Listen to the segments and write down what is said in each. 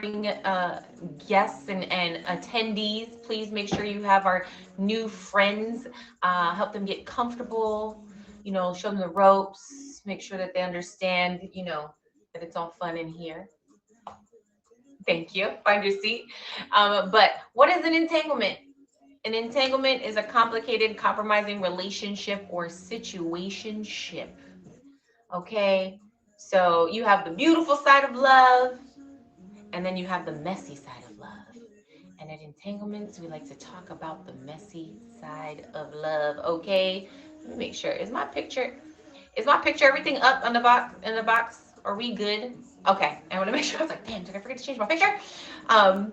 guests and attendees. Please make sure you have our new friends. Help them get comfortable. Show them the ropes. Make sure that they understand. That it's all fun in here. Thank you. Find your seat. But what is an entanglement? An entanglement is a complicated, compromising relationship or situationship. Okay. So you have the beautiful side of love, and then you have the messy side of love. And at Entanglements, we like to talk about the messy side of love. Okay. Let me make sure. Is my picture everything up on the box in the box? Are we good? Okay. I want to make sure. I was like, damn, did I forget to change my picture? Um,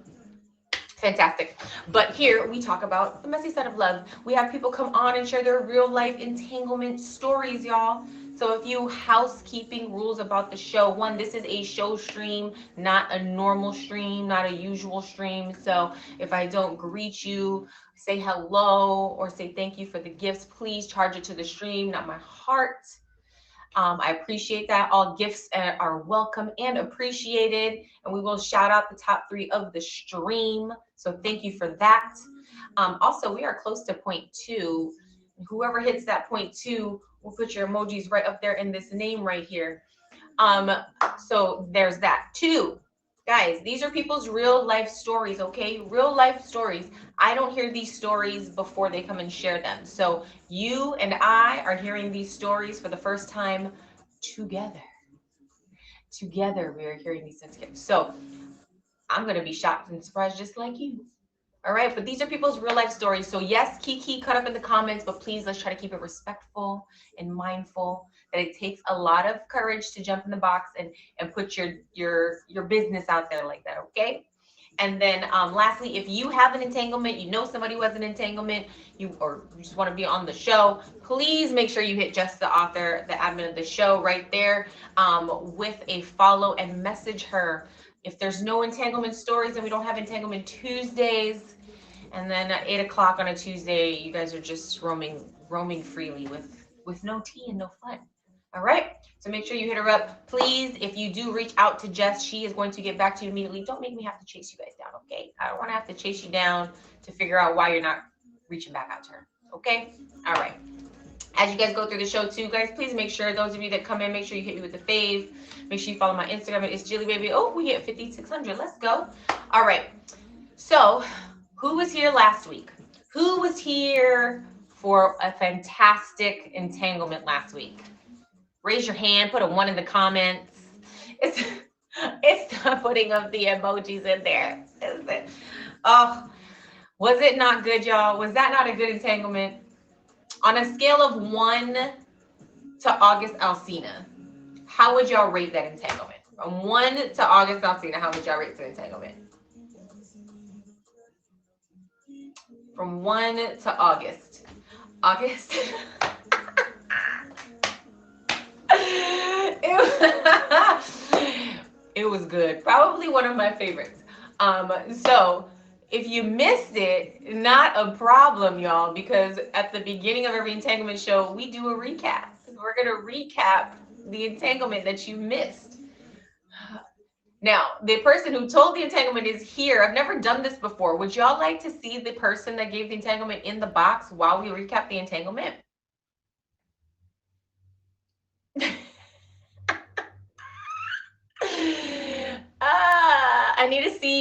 Fantastic. But here we talk about the messy side of love. We have people come on and share their real life entanglement stories, y'all. So a few housekeeping rules about the show. One, this is a show stream, not a normal stream, not a usual stream. So if I don't greet you, say hello, or say thank you for the gifts, please charge it to the stream, not my heart. I appreciate that. All gifts are welcome and appreciated. And we will shout out the top 3 of the stream. So thank you for that. Also, we are close to point 2. Whoever hits that point 2, we'll put your emojis right up there in this name right here. Um, so there's that. 2, guys, these are people's real life stories, okay? Real life stories. I don't hear these stories before they come and share them. So you and I are hearing these stories for the first time together. Together, we are hearing these things together. So I'm going to be shocked and surprised just like you. All right, but these are people's real life stories. So yes, Kiki cut up in the comments, but please let's try to keep it respectful and mindful. That it takes a lot of courage to jump in the box and put your business out there like that. Okay. And then lastly, if you have an entanglement, you know somebody who has an entanglement, you just want to be on the show, please make sure you hit Just the Author, the admin of the show, right there with a follow and message her. If there's no entanglement stories and we don't have entanglement Tuesdays, and then at 8 o'clock on a Tuesday, you guys are just roaming freely with no tea and no fun. All right. So make sure you hit her up. Please, if you do reach out to Jess, she is going to get back to you immediately. Don't make me have to chase you guys down, okay? I don't want to have to chase you down to figure out why you're not reaching back out to her. Okay? All right. As you guys go through the show too, guys, please make sure, those of you that come in, make sure you hit me with the fave. Make sure you follow my Instagram at Itsjillybaby. Oh, we hit 5,600. Let's go. All right. So who was here last week? Who was here for a fantastic entanglement last week? Raise your hand, put a 1 in the comments. It's it's not putting up the emojis in there. Is it? Oh, was it not good, y'all? Was that not a good entanglement? On a scale of 1 to August Alsina, how would y'all rate that entanglement? From 1 to August Alsina, how would y'all rate the entanglement? From 1 to August. August. It was good. Probably one of my favorites. So if you missed it, not a problem, y'all, because at the beginning of every entanglement show, we do a recap. We're gonna recap the entanglement that you missed. Now, the person who told the entanglement is here. I've never done this before. Would y'all like to see the person that gave the entanglement in the box while we recap the entanglement?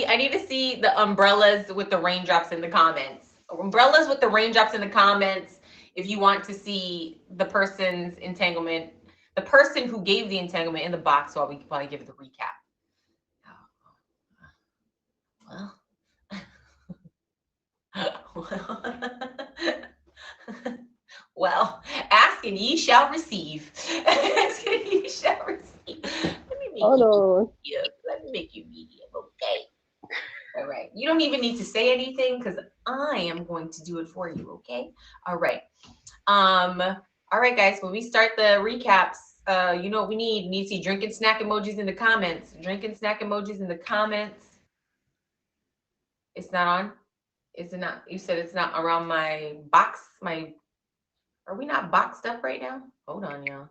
I need to see the umbrellas with the raindrops in the comments. Umbrellas with the raindrops in the comments if you want to see the person's entanglement, the person who gave the entanglement in the box while I give the recap. Well, well, well, ask and ye shall receive. Ask and ye shall receive. Let me make Hold you on. medium. Let me make you medium, okay? All right. You don't even need to say anything because I am going to do it for you, okay? All right. All right, guys. When we start the recaps, you know what we need. We need to see drink and snack emojis in the comments. Drink and snack emojis in the comments. It's not on. Is it not? You said it's not around my box. My Are we not boxed up right now? Hold on, y'all.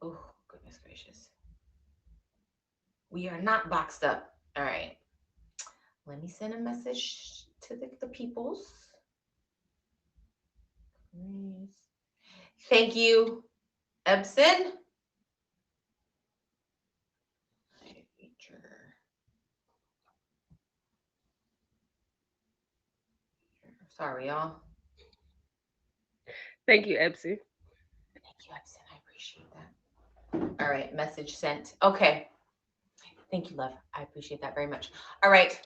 Oh, goodness gracious. We are not boxed up. All right. Let me send a message to the peoples. Thank you, Ebson. Sorry, y'all. Thank you, Epsy. Thank you, Ebson. I appreciate that. All right, message sent. Okay. Thank you, love. I appreciate that very much. All right.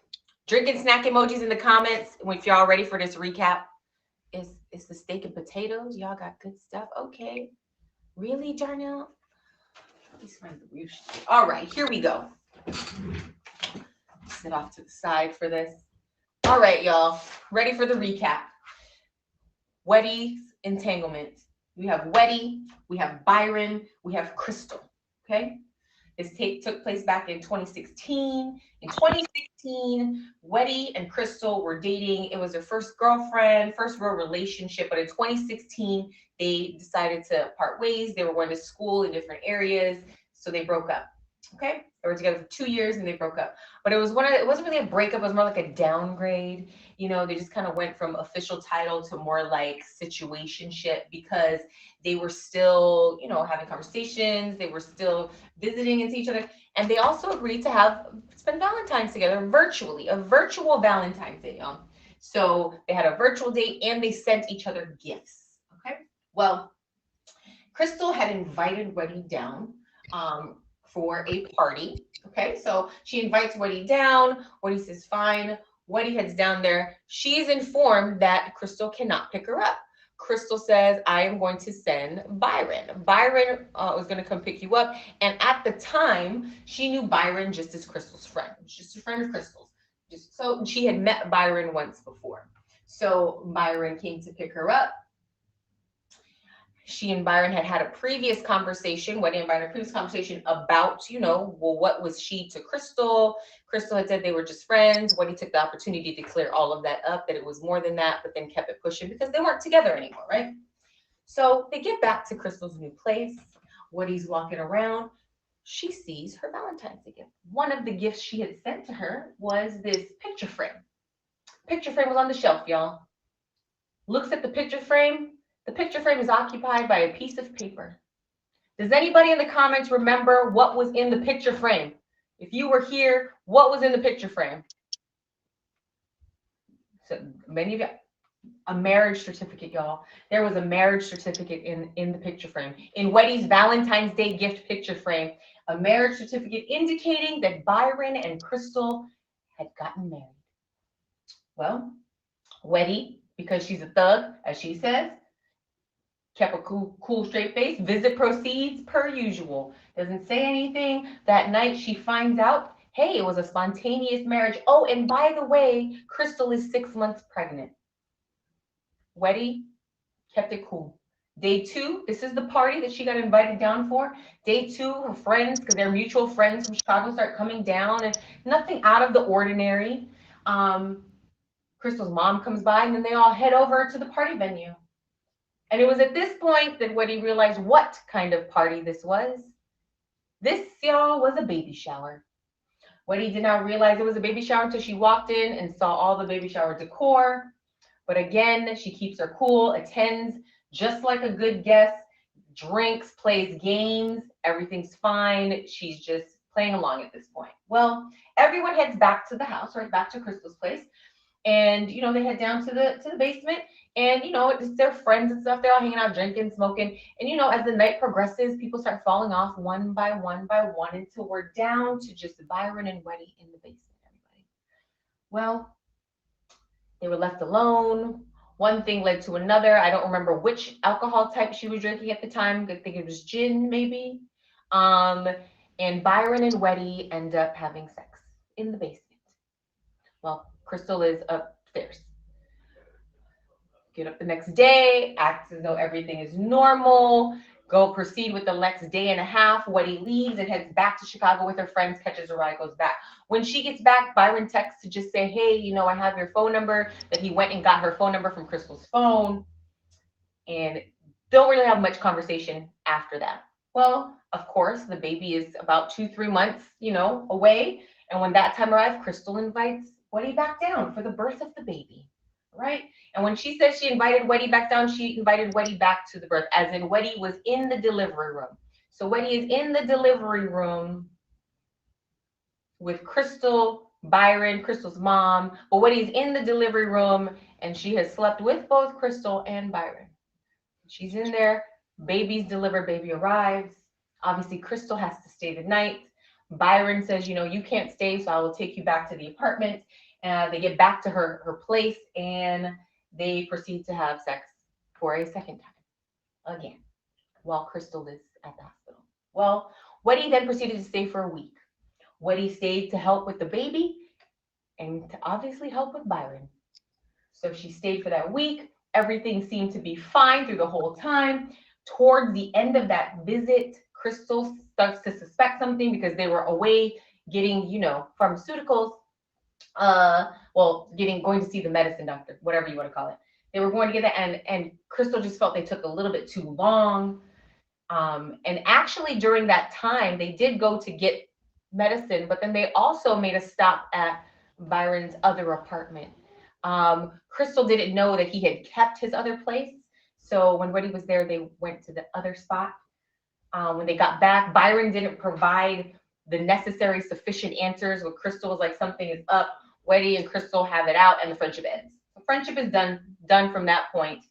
Drink and snack emojis in the comments if y'all ready for this recap. It's the steak and potatoes. Y'all got good stuff. Okay. Really, Jarnell? Please find the real shit. All right, here we go. Sit off to the side for this. All right, y'all. Ready for the recap. Weddy's entanglements. We have Weddy, we have Byron, we have Crystal. Okay. This took place back in 2016. In 2016, Weddy and Crystal were dating. It was their first girlfriend, first real relationship. But in 2016, they decided to part ways. They were going to school in different areas, so they broke up. Okay, they were together for 2 years and they broke up. But it wasn't really a breakup. It was more like a downgrade. They just kind of went from official title to more like situationship because they were still, having conversations. They were still visiting and see each other. And they also agreed to spend Valentine's together virtually, a virtual Valentine's Day. So they had a virtual date and they sent each other gifts. Okay. Well, Crystal had invited Weddy down for a party. Okay. So she invites Weddy down. Weddy says, fine. Weddy heads down there. She's informed that Crystal cannot pick her up. Crystal says, I am going to send Byron. Byron was going to come pick you up. And at the time, she knew Byron just as Crystal's friend, just a friend of Crystal's. So she had met Byron once before. So Byron came to pick her up. She and Byron had a previous conversation, Weddy and Byron, a previous conversation about, well, what was she to Crystal? Crystal had said they were just friends. Weddy took the opportunity to clear all of that up, that it was more than that, but then kept it pushing because they weren't together anymore, right? So they get back to Crystal's new place. Weddy's walking around. She sees her Valentine's Day gift. One of the gifts she had sent to her was this picture frame. Picture frame was on the shelf, y'all. Looks at the picture frame. The picture frame is occupied by a piece of paper. Does anybody in the comments remember what was in the picture frame? If you were here, what was in the picture frame? So many of you, a marriage certificate, y'all. There was a marriage certificate in the picture frame. In Weddy's Valentine's Day gift picture frame, a marriage certificate indicating that Byron and Crystal had gotten married. Well, Weddy, because she's a thug, as she says, kept a cool, straight face. Visit proceeds per usual. Doesn't say anything. That night, she finds out, hey, it was a spontaneous marriage. Oh, and by the way, Crystal is 6 months pregnant. Weddy kept it cool. Day two, this is the party that she got invited down for. Day two, her friends, because they're mutual friends from Chicago, start coming down, and nothing out of the ordinary. Crystal's mom comes by, and then they all head over to the party venue. And it was at this point that Weddy realized what kind of party this was. This, y'all, was a baby shower. Weddy did not realize it was a baby shower until she walked in and saw all the baby shower decor. But again, she keeps her cool, attends just like a good guest, drinks, plays games, everything's fine. She's just playing along at this point. Well, everyone heads back to the house, right back to Crystal's place. And they head down to the basement, and it's their friends and stuff. They're all hanging out, drinking, smoking. And as the night progresses, people start falling off one by one by one until we're down to just Byron and Weddy in the basement, everybody. Well, they were left alone. One thing led to another. I don't remember which alcohol type she was drinking at the time. I think it was gin, maybe. Um, and Byron and Weddy end up having sex in the basement. Well, Crystal is upstairs. Get up the next day, act as though everything is normal. Go proceed with the next day and a half. Weddy leaves and heads back to Chicago with her friends, catches a ride, goes back. When she gets back, Byron texts to just say, hey, I have your phone number, that he went and got her phone number from Crystal's phone. And don't really have much conversation after that. Well, of course, the baby is about 2, 3 months, away. And when that time arrives, Crystal invites Weddy back down for the birth of the baby, right? And when she says she invited Weddy back down, she invited Weddy back to the birth, as in Weddy was in the delivery room. So Weddy is in the delivery room with Crystal, Byron, Crystal's mom. But Weddy's in the delivery room and she has slept with both Crystal and Byron. She's in there. Baby's delivered. Baby arrives. Obviously, Crystal has to stay the night. Byron says, you can't stay, so I will take you back to the apartment. They get back to her place and they proceed to have sex for a second time again while Crystal is at the hospital. Well, Weddy then proceeded to stay for a week. Weddy stayed to help with the baby and to obviously help with Byron. So she stayed for that week. Everything seemed to be fine through the whole time. Towards the end of that visit, Crystal starts to suspect something because they were away getting, pharmaceuticals. Going to see the medicine doctor, whatever you want to call it. They were going to get that, and Crystal just felt they took a little bit too long. And actually, during that time, they did go to get medicine, but then they also made a stop at Byron's other apartment. Crystal didn't know that he had kept his other place. So when Weddy was there, they went to the other spot. When they got back, Byron didn't provide the necessary sufficient answers. Where Crystal was like, something is up. Weddy and Crystal have it out, and the friendship ends. The friendship is done from that point.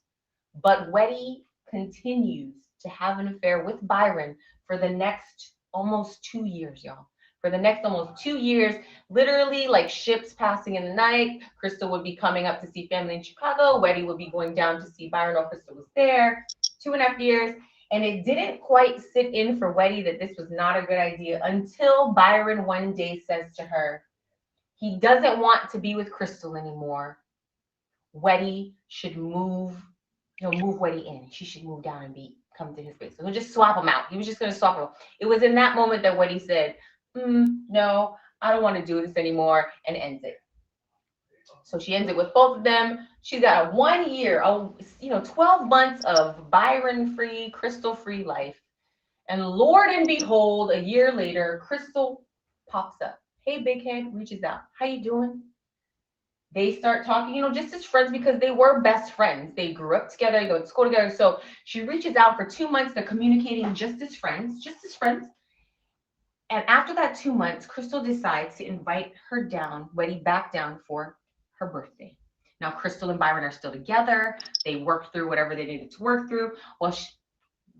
But Weddy continues to have an affair with Byron for the next almost 2 years, y'all. For the next almost 2 years, literally like ships passing in the night. Crystal would be coming up to see family in Chicago. Weddy would be going down to see Byron while Crystal was there. 2.5 years. And it didn't quite sit in for Weddy that this was not a good idea until Byron one day says to her, he doesn't want to be with Crystal anymore. Weddy should move. He'll move Weddy in. She should move down and come to his place. So he'll just swap them out. He was just going to swap them. It was in that moment that Weddy said, no, I don't want to do this anymore, and ends it. So she ends it with both of them. She's got a 1 year, 12 months of Byron-free, Crystal-free life. And Lord and behold, a year later, Crystal pops up. Hey, big head, reaches out. How you doing? They start talking, just as friends because they were best friends. They grew up together, they go to school together. So she reaches out for 2 months. They're communicating just as friends. And after that 2 months, Crystal decides to invite her down, Weddy back down for her birthday. Now, Crystal and Byron are still together. They worked through whatever they needed to work through. Well,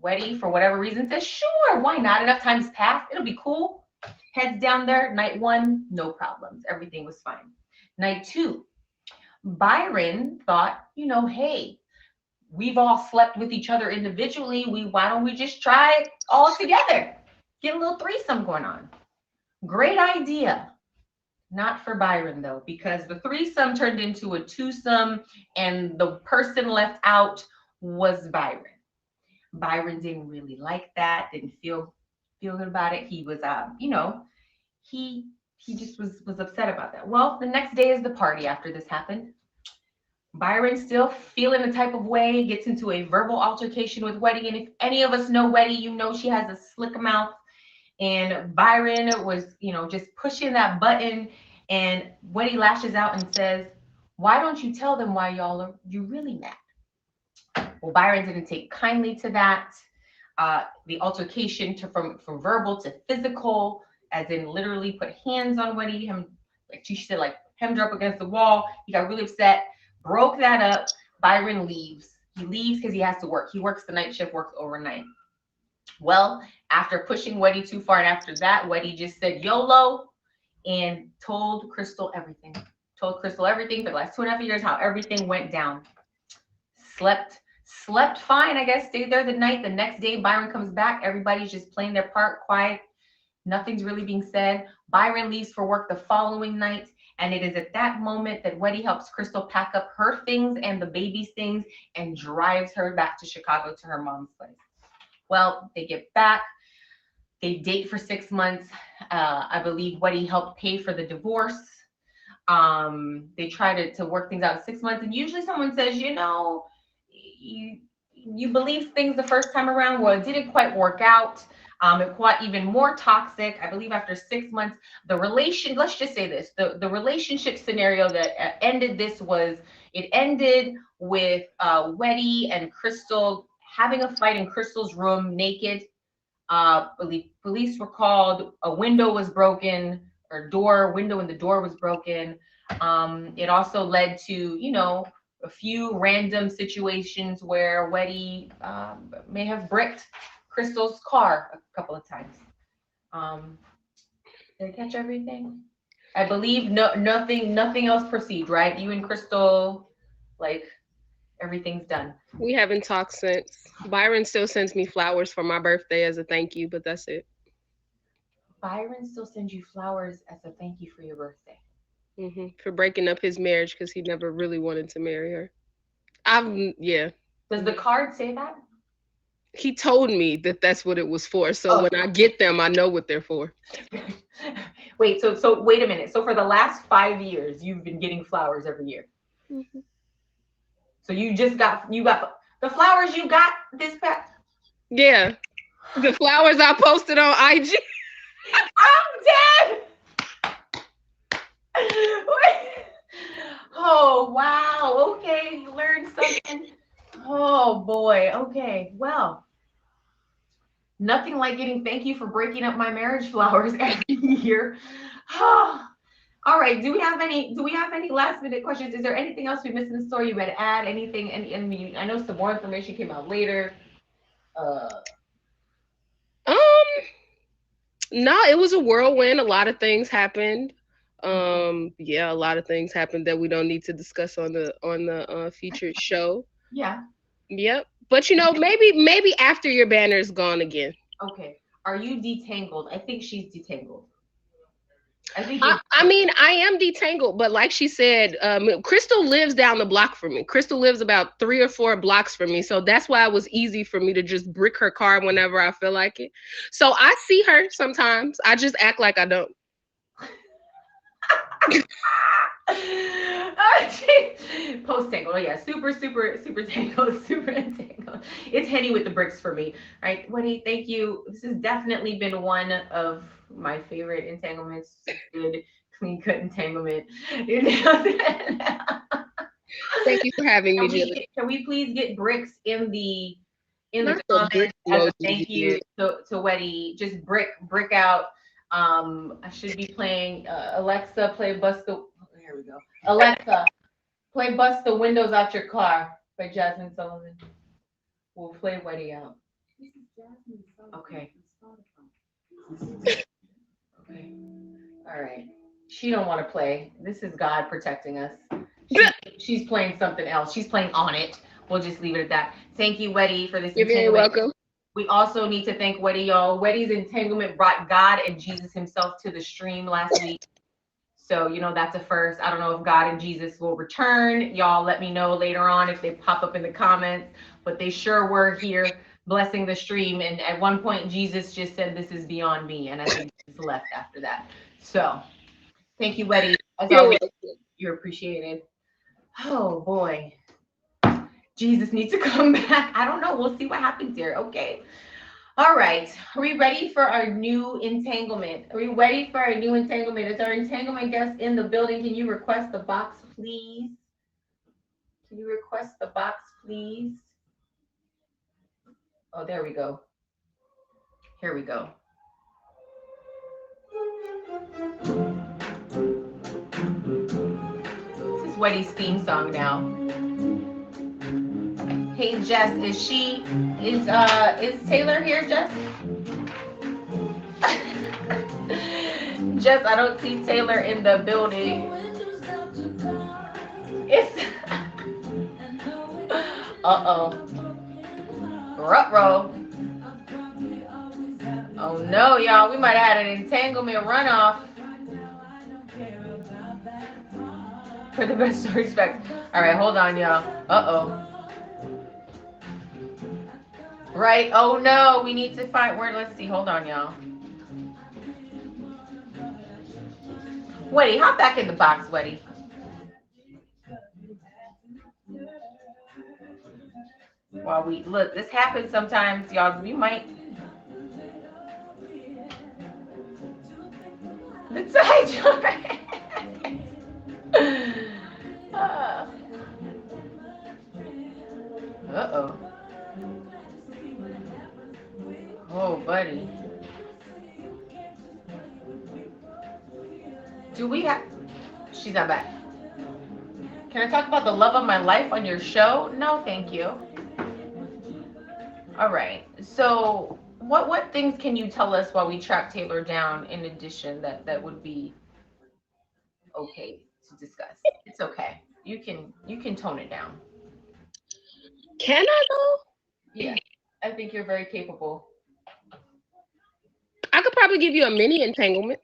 Weddy, for whatever reason, says, sure, why not? Enough time's passed. It'll be cool. Heads down there. Night 1, no problems. Everything was fine. Night 2, Byron thought, hey, we've all slept with each other individually. Why don't we just try it all together? Get a little threesome going on. Great idea. Not for Byron, though, because the threesome turned into a twosome, and the person left out was Byron. Byron didn't really like that, didn't feel good about it. He was, he just was upset about that. Well, the next day is the party after this happened. Byron, still feeling the type of way, gets into a verbal altercation with Weddy. And if any of us know Weddy, she has a slick mouth. And Byron was, just pushing that button. And Weddy lashes out and says, why don't you tell them why you're really mad? Well, Byron didn't take kindly to that. The altercation from verbal to physical, as in literally put hands on Weddy. She said, hemmed her up against the wall. He got really upset, broke that up. Byron leaves. He leaves because he has to work. He works the night shift, works overnight. Well, after pushing Weddy too far, and after that, Weddy just said YOLO and told Crystal everything. Told Crystal everything for the last 2.5 years, how everything went down. Slept fine, I guess. Stayed there the night. The next day, Byron comes back. Everybody's just playing their part, quiet. Nothing's really being said. Byron leaves for work the following night. And it is at that moment that Weddy helps Crystal pack up her things and the baby's things and drives her back to Chicago to her mom's place. Well, they get back. They date for 6 months. I believe Weddy helped pay for the divorce. They try to work things out in 6 months. And usually someone says, you you believed things the first time around. Well, it didn't quite work out. It got even more toxic. I believe after 6 months, let's just say this, the relationship scenario that ended this was, it ended with Weddy and Crystal having a fight in Crystal's room naked. Police were called. A window was broken, or window in the door was broken. It also led to, a few random situations where Weddy may have bricked Crystal's car a couple of times. Did I catch everything? I believe nothing else proceed, right? You and Crystal, like, everything's done. We haven't talked since. Byron still sends me flowers for my birthday as a thank you, but that's it. Byron still sends you flowers as a thank you for your birthday. For breaking up his marriage because he never really wanted to marry her. Yeah. Does the card say that? He told me that that's what it was for. So Oh. when I get them, I know what they're for. Wait, so wait a minute. So for the last 5 years, you've been getting flowers every year. So you got the flowers you got this past. Yeah, the flowers I posted on IG. I'm dead. Oh wow. Okay, you learned something. Oh boy. Okay. Well, nothing like getting thank you for breaking up my marriage flowers every year. All right. Do we have any last minute questions? Is there anything else we missed in the story? You would add anything? And I know some more information came out later. Um, no, it was a whirlwind. A lot of things happened. Yeah, a lot of things happened that we don't need to discuss on the featured show. Yeah. Yep. But maybe after your banner is gone again. Okay. Are you detangled? I think she's detangled. I mean, I am detangled, but like she said, Crystal lives down the block from me. Crystal lives about 3 or 4 blocks from me, so that's why it was easy for me to just brick her car whenever I feel like it. So I see her sometimes. I just act like I don't. Post tangle, oh, yeah, super tangled, super entangled. It's Henny with the bricks for me, right? Wendy, thank you. This has definitely been one of my favorite entanglements. Good, clean cut entanglement. Thank you for having me, Jilly. Can we please get bricks in the Not the brick comments as a thank you to Weddy? Just brick out. I should be playing Alexa, play Bust the. Here we go. Alexa, play Bust the Windows Out Your Car by Jasmine Sullivan. We'll play Weddy out. Okay. Okay. All right. She don't want to play. This is God protecting us. She's playing something else. She's playing On It. We'll just leave it at that. Thank you, Weddy, for this. You're very welcome. We also need to thank Weddy, y'all. Weddy's entanglement brought God and Jesus himself to the stream last week. So, that's a first. I don't know if God and Jesus will return. Y'all let me know later on if they pop up in the comments. But they sure were here blessing the stream. And at one point, Jesus just said, "This is beyond me." And I think he's left after that. So, thank you, Weddy. As always, you're appreciated. Oh, boy. Jesus needs to come back. I don't know. We'll see what happens here. Okay. All right. Are we ready for our new entanglement? Are we ready for our new entanglement? Is our entanglement guest in the building? Can you request the box, please? Can you request the box, please? Oh, there we go. Here we go. This is Weddy's theme song now. Hey Jess, is Taylor here, Jess? Jess, I don't see Taylor in the building. It's Ruh-roh. Oh no, y'all, we might have had an entanglement runoff. For the best of respect. All right, hold on, y'all. Right? Oh no, we need to find where. Let's see. Hold on, y'all. Weddy, hop back in the box, Weddy. While we look, this happens sometimes, y'all. We might. The side joint. Uh-oh. Oh, buddy. Do we have... She's not back. Can I talk about the love of my life on your show? No, thank you. All right. So, what things can you tell us while we track Taylor down in addition that would be okay to discuss? It's okay. You can tone it down. Can I though? Yeah. I think you're very capable. I could probably give you a mini entanglement.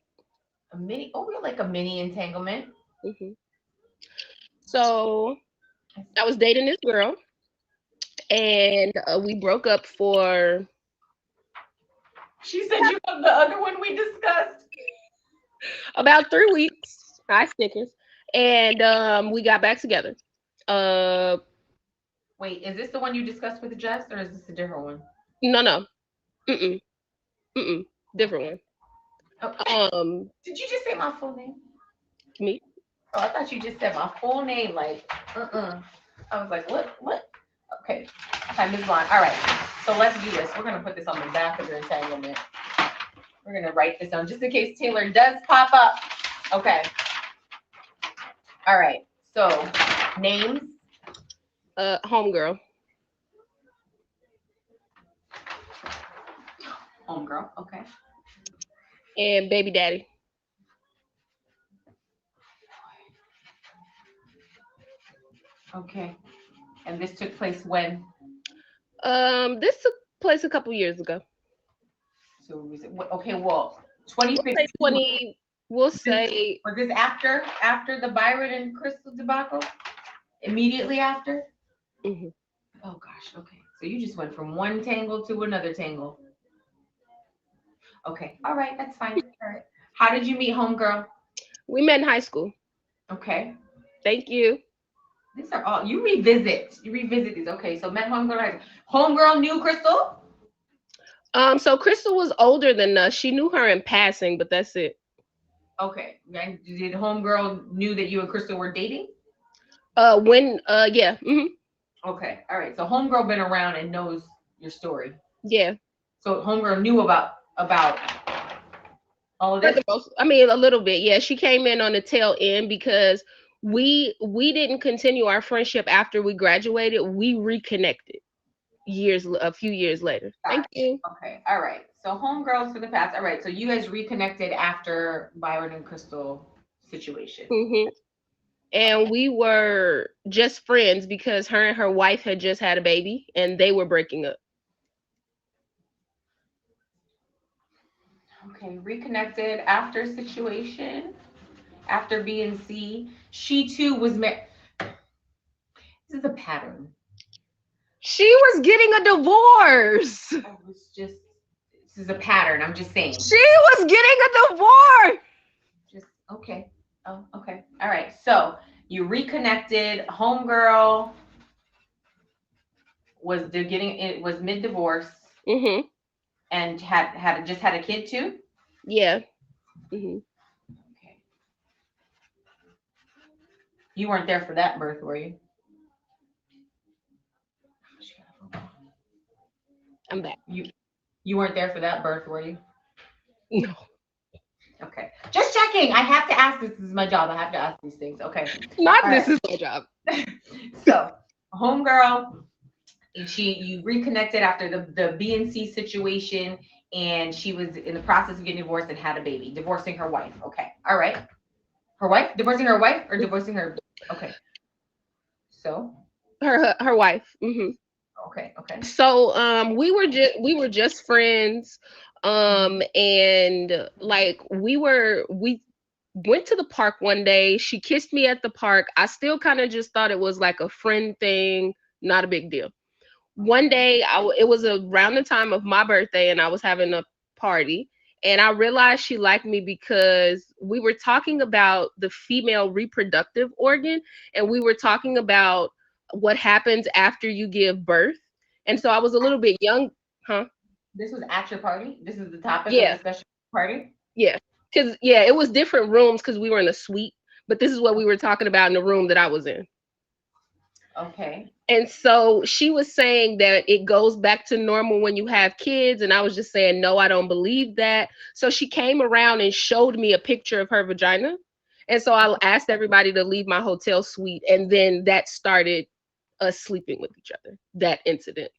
A mini, oh, we're like a mini entanglement. Hmm. So I was dating this girl, and we broke up for She said you have the other one we discussed. about 3 weeks. I stickers, and we got back together. Uh, Wait, is this the one you discussed with Jess, or is this a different one? no, no, mm-mm, mm-mm, different one. Oh, did you just say my full name? Me. Oh, I thought you just said my full name. Like, I was like, what? Okay, time is on. All right, so let's do this. We're gonna put this on the back of your entanglement. We're gonna write this down just in case Taylor does pop up. Okay. All right. So, names. Homegirl. Homegirl. Okay. And baby daddy. Okay. And this took place when? This took place a couple years ago. So was it, okay, well, 2015. 20. We'll say. Was this after the Byron and Crystal debacle? Immediately after? Mm-hmm. Oh gosh. Okay. So you just went from one tangle to another tangle. Okay. All right. That's fine. All right. How did you meet homegirl? We met in high school. Okay. Thank you. These are all you revisit. You revisit these. Okay. So met homegirl. Homegirl knew Crystal. So Crystal was older than us. She knew her in passing, but that's it. Okay. And did homegirl knew that you and Crystal were dating? Yeah. Mm-hmm. Okay. All right. So homegirl been around and knows your story. Yeah. So homegirl knew about all of this. I mean, a little bit. Yeah, she came in on the tail end because we didn't continue our friendship after we graduated. We reconnected a few years later. Thank you. Okay. All right. So homegirls for the past. All right. So you guys reconnected after Byron and Crystal situation. Mm-hmm. And we were just friends because her and her wife had just had a baby and they were breaking up. Okay, reconnected after situation, after B and C. She too was married. This is a pattern. She was getting a divorce. I was just, this is a pattern. I'm just saying. She was getting a divorce. Just, okay. Oh, okay. All right. So you reconnected. Homegirl was mid-divorce. Mm-hmm. And had just had a kid too? Yeah. Mm-hmm. Okay. You weren't there for that birth, were you? I'm back. You weren't there for that birth, were you? No. Okay. Just checking. I have to ask. This is my job. I have to ask these things. Okay. Not this is my job. So, homegirl, you reconnected after the B and C situation, and she was in the process of getting divorced and had a baby, divorcing her wife. Okay. All right. Her wife? Divorcing her wife or divorcing her? Okay. So? Her wife. Mm-hmm. Okay. Okay. So we were just friends. And like we went to the park one day. She kissed me at the park. I still kind of just thought it was like a friend thing, not a big deal. One day it was around the time of my birthday and I was having a party and I realized she liked me because we were talking about the female reproductive organ and we were talking about what happens after you give birth. And so I was a little bit young, huh? This was at your party? This is the topic of Yeah, discussion party? yeah. Because yeah, it was different rooms because we were in a suite, but this is what we were talking about in the room that I was in. Okay. And so she was saying that it goes back to normal when you have kids. And I was just saying, no, I don't believe that. So she came around and showed me a picture of her vagina. And so I asked everybody to leave my hotel suite. And then that started us sleeping with each other, that incident.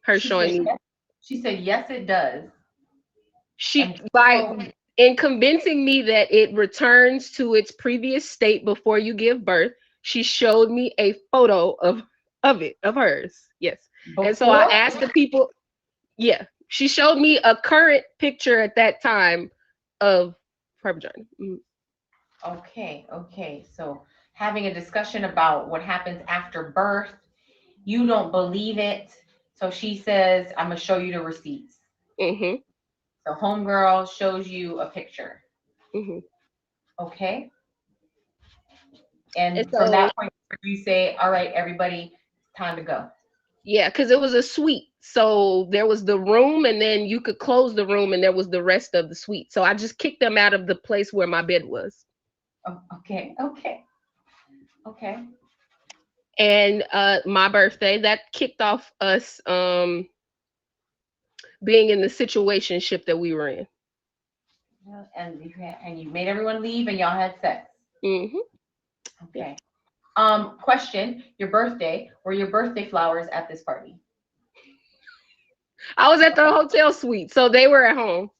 Her She said showing me. yes. She said yes, it does. She, And by so, in convincing me that it returns to its previous state before you give birth, she showed me a photo of it, of hers. Yes. And so I before. asked the people, yeah, she showed me a current picture at that time of her vagina. Mhm. Okay, okay. So having a discussion about what happens after birth, you don't believe it. So she says, I'm gonna show you the receipts. Mhm. So homegirl shows you a picture. Mhm. Okay. And And from so that point, you say, all right, everybody, it's time to go. yeah, because it was a suite. So there was the room, and then you could close the room, and there was the rest of the suite. So I just kicked them out of the place where my bed was. Oh, okay, okay, okay. And my birthday, that kicked off us being in the situationship that we were in. Yeah, and you made everyone leave and y'all had sex. Hmm. Yeah. Okay. Question, your birthday, were your birthday flowers at this party? I was at the hotel suite, so they were at home.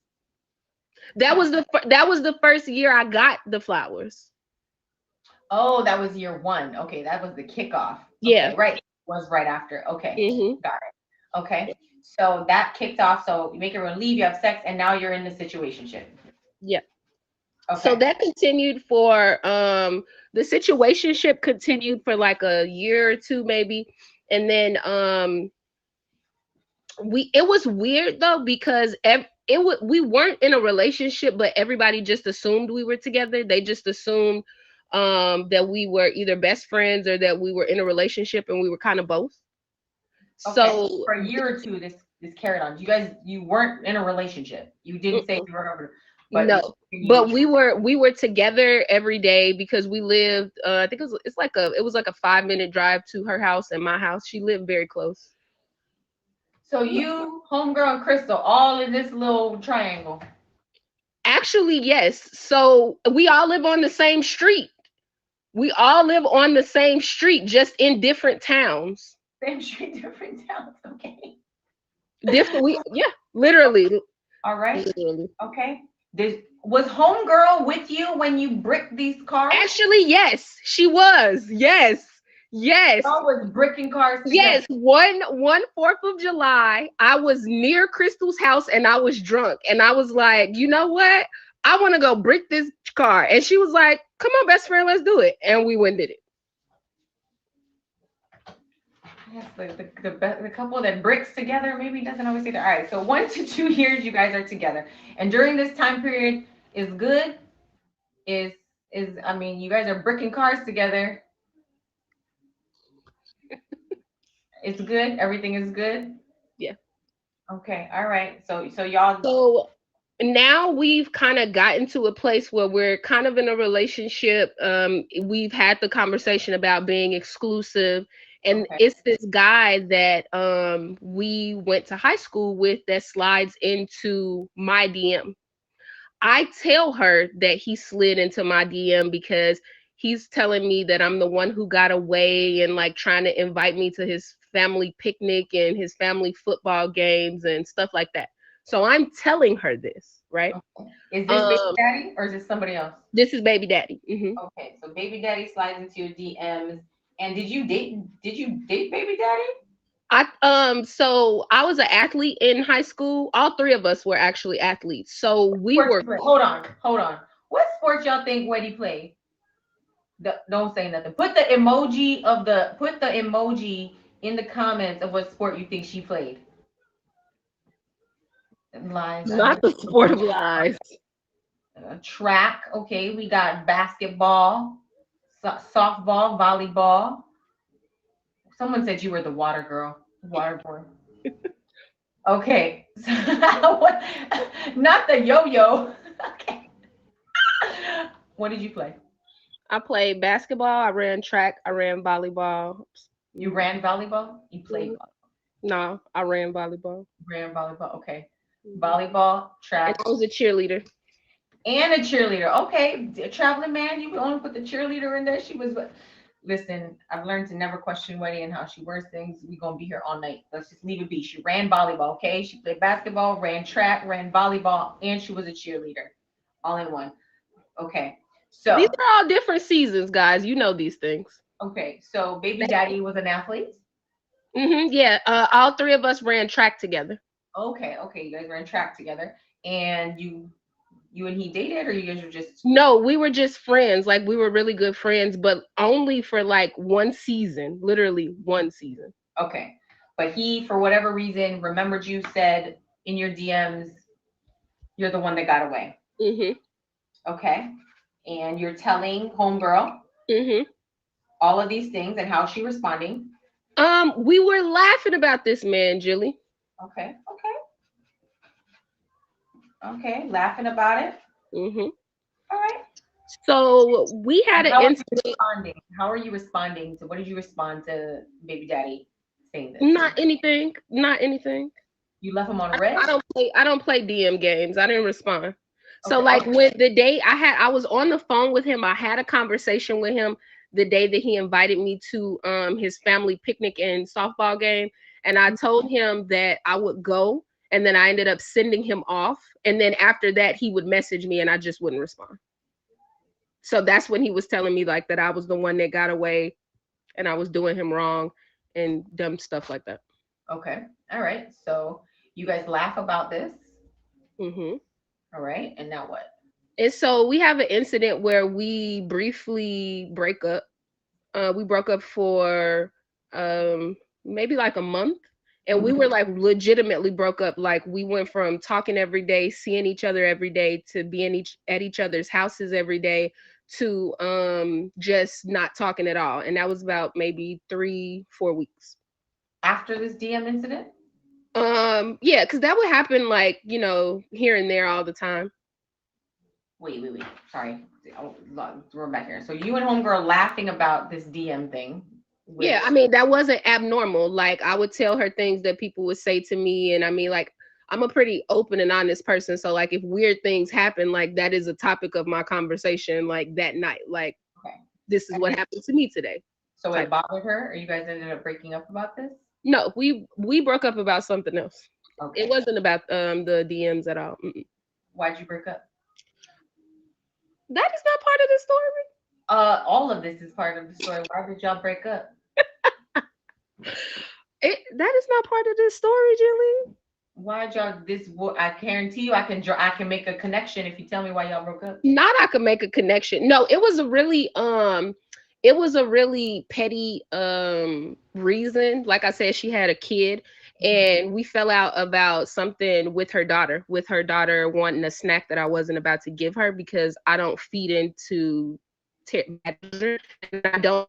That was the first year I got the flowers. Oh, that was year one. Okay, that was the kickoff. Yeah. Okay, right. Was right after. Okay, Hmm. got it. Okay. So that kicked off. So you make everyone leave, you have sex, and now you're in the situationship. Yeah. So Okay. that continued for the situationship continued for like a year or two maybe. And then we it was weird though because we weren't in a relationship, but everybody just assumed we were together. They just assumed that we were either best friends or that we were in a relationship, and we were kind of both. Okay. So For a year or two, this carried on. You weren't in a relationship. You didn't say mm-mm, you were over, but no, you but we were together every day because we lived I think it was like a 5 minute drive to her house and my house. She lived very close. so you, homegirl, and Crystal, all in this little triangle. Actually, yes. So we all live on the same street. We all live on the same street, just in different towns. Same street, different towns. Okay. Different, yeah, literally, All right. literally. Okay. Was homegirl with you when you bricked these cars? Actually, yes, she was. Yes, yes, Y'all was bricking cars together. yes. One 4th of July, I was near Crystal's house and I was drunk, and I was like, you know what? I want to go brick this car, and she was like, "Come on, best friend, let's do it." And we went and did it. Yes, the couple that bricks together maybe doesn't always say that. All right, so 1 to 2 years you guys are together, and during this time period is good. Is I mean, you guys are bricking cars together. It's good. Everything is good. Yeah. Okay. All right. So y'all. So now we've kind of gotten to a place where we're kind of in a relationship. We've had the conversation about being exclusive, and Okay. it's this guy that we went to high school with that slides into my DM. I tell her that he slid into my DM because he's telling me that I'm the one who got away and like trying to invite me to his family picnic and his family football games and stuff like that. So I'm telling her this, right? Okay. Is this baby Um, daddy or is this somebody else? this is baby daddy. Hmm. Okay. So baby daddy slides into your DMs. And did you date? Did you date baby daddy? So I was an athlete in high school. All three of us were actually athletes. So we Sport were you play? Hold on. Hold on. What sport y'all think Weddy played? Don't say nothing. Put the emoji in the comments of what sport you think she played. Lies. I not hope the sport of lies. track. Okay, we got basketball, softball, volleyball. Someone said you were the water girl. Waterboard. Okay. Not the yo-yo. Okay. What did you play? I played basketball. I ran track. I ran volleyball. You Mhm. ran volleyball? You played Mhm. No, I ran volleyball. ran volleyball. Okay. Mhm. Volleyball, And track, I was a cheerleader. and a cheerleader. Okay. Traveling man, you only put the cheerleader in there. She was listen, I've learned to never question Wendy and how she wears things. We're gonna be here all night. Let's just leave it be. She ran volleyball, okay? She played basketball, ran track, ran volleyball, and she was a cheerleader. All in one. Okay. These So are all different seasons, guys. You know these things. okay. So baby daddy was an athlete. Yeah. All three of us ran track together. Okay, okay. You guys ran track together. And you and he dated or you guys were just No, we were just friends. Like we were really good friends, but only for like one season. Literally one season. okay. But he, for whatever reason, remembered you, said in your DMs, you're the one that got away. Mhm. Okay. And you're telling homegirl Mhm. all of these things and how she responding. We were laughing about this man, Jilly. Okay, okay, okay. Laughing about it. Mhm. All right. So we And had an how are you incident. responding? How are you responding to what did you respond to baby daddy saying this? Not anything. Not anything. You left him on I, red? I don't play. I don't play DM games. I didn't respond. So Okay. like when the day I was on the phone with him. I had a conversation with him the day that he invited me to his family picnic and softball game, and I told him that I would go, and then I ended up sending him off, and then after that he would message me, and I just wouldn't respond. So that's when he was telling me like that I was the one that got away, and I was doing him wrong, and dumb stuff like that. Okay. All right. So you guys laugh about this. Hmm. All right. And now what? And so we have an incident where we briefly break up. We broke up for maybe like a month. And we were Mhm. like legitimately broke up. Like we went from talking every day, seeing each other every day, to being at each other's houses every day, to just not talking at all. And that was about maybe 3, 4 weeks. After this DM incident? Yeah, because that would happen like, here and there all the time. Wait. Sorry. Oh, we're back here. So you and homegirl laughing about this DM thing, Yeah, which I mean, that wasn't abnormal. Like, I would tell her things that people would say to me. And I mean, like, I'm a pretty open and honest person. So, like, if weird things happen, like, that is a topic of my conversation, like, that night. Like, okay. this is what happened to me today. So it Type. bothered her, or you guys ended up breaking up about this? No, we broke up about something else. It Okay. wasn't about the DMs at all. Mm-mm. Why'd you break up? That is not part of the story. All of this is part of the story. Why did y'all break up? That is not part of the story, Jilly. Why'd y'all this? I guarantee you, I can make a connection if you tell me why y'all broke up. Not I could make a connection. No, it was a really petty reason. Like I said, she had a kid, and we fell out about something with her daughter wanting a snack that I wasn't about to give her because I don't feed into bad children, and I don't.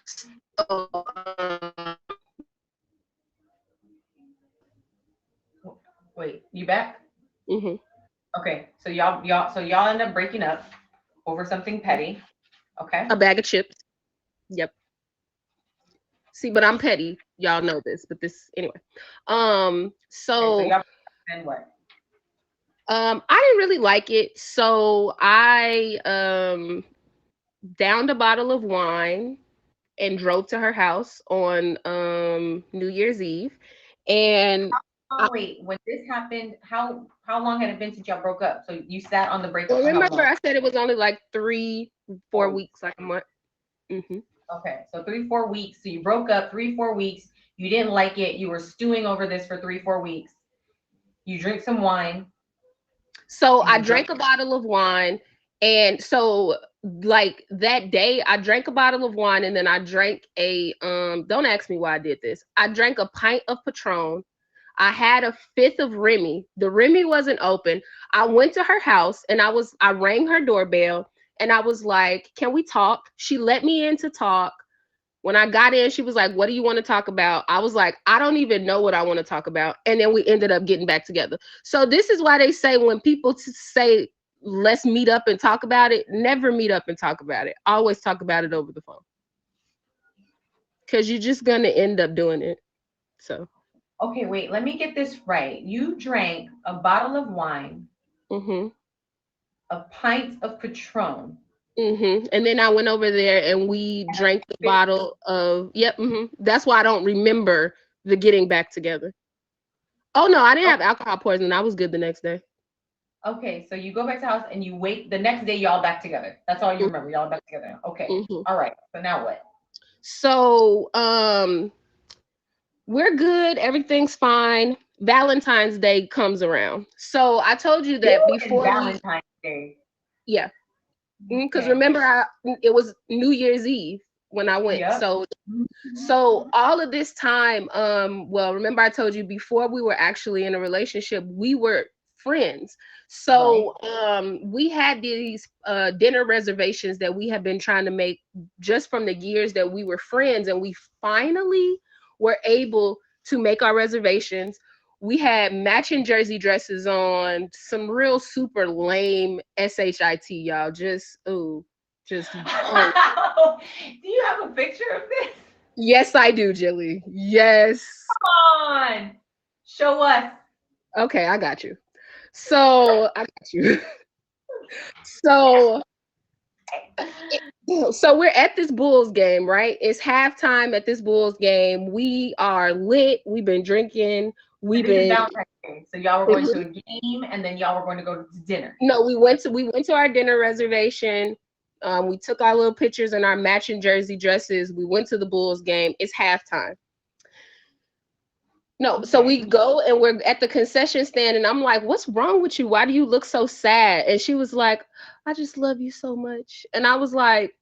So, Wait, you back? mhm. Okay, so y'all end up breaking up over something petty. Okay. A bag of chips. Yep. See, but I'm petty. Y'all know this, but this anyway. Okay, so So y'all then what? I didn't really like it, so I downed a bottle of wine and drove to her house on New Year's Eve. And Oh I wait, when this happened, how long had it been since y'all broke up? So you sat on the breakup well, for how remember long? I said it was only like 3, 4 weeks, like a month. Hmm. Okay, so 3, 4 weeks. So you broke up 3, 4 weeks. You didn't like it. You were stewing over this for 3, 4 weeks. You drink some wine. So I You drunk. drank a bottle of wine, and so like that day I drank a bottle of wine, and then I drank a don't ask me why I did this. I drank a pint of Patron. I had a fifth of Remy. The Remy wasn't open. I went to her house, and I rang her doorbell, and I was like, "Can we talk?" She let me in to talk. When I got in, she was like, "What do you want to talk about?" I was like, "I don't even know what I want to talk about." And then we ended up getting back together. So this is why they say when people say, "Let's meet up and talk about it," never meet up and talk about it. Always talk about it over the phone. Because you're just going to end up doing it. So. Okay, wait, let me get this right. You drank a bottle of wine, Mm-hmm. a pint of Patron. And then I went over there and we drank the bottle of, yep. That's why I don't remember the getting back together. Oh no, I didn't have alcohol poisoning. I was good the next day. Okay, so you go back to the house and you wait. The next day, y'all back together. That's all you remember. Y'all back together. Okay. Mm-hmm. All right. So now what? So we're good. Everything's fine. Valentine's Day comes around. So I told you that Ew, and before we, Valentine's Day. yeah, because Okay. remember, it was New Year's Eve when I went. Yep. So all of this time, well, remember I told you before we were actually in a relationship, we were friends. Right. So we had these dinner reservations that we have been trying to make just from the years that we were friends, and we finally were able to make our reservations. We had matching jersey dresses on, some real super lame shit, y'all. Just ooh, just oh. Do you have a picture of this? Yes, I do, Jilly. Yes. Come on. Show us. Okay, I got you. So I got you. So so we're at this Bulls game, right? It's halftime at this Bulls game. We are lit. We've been drinking. And We've this is been Valentine's Day. So y'all were going to a game and then y'all were going to go to dinner. no, we went to our dinner reservation. We took our little pictures in our matching jersey dresses. We went to the Bulls game. It's halftime. No, so Okay. we go and we're at the concession stand, and I'm like, "What's wrong with you? Why do you look so sad?" And she was like, "I just love you so much." And I was like,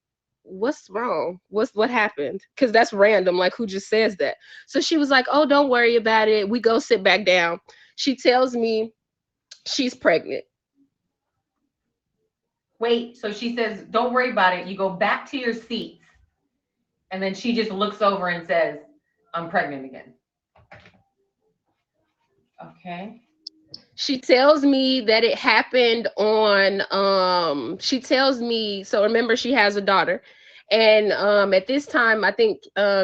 "What's wrong? What happened?" Because that's random. Like, who just says that? So she was like, "Oh, don't worry about it." We go sit back down. She tells me she's pregnant. Wait, so she says, don't worry about it. You go back to your seats. And then she just looks over and says, I'm pregnant again. Okay. She tells me that it happened on she tells me, so remember she has a daughter, and at this time I think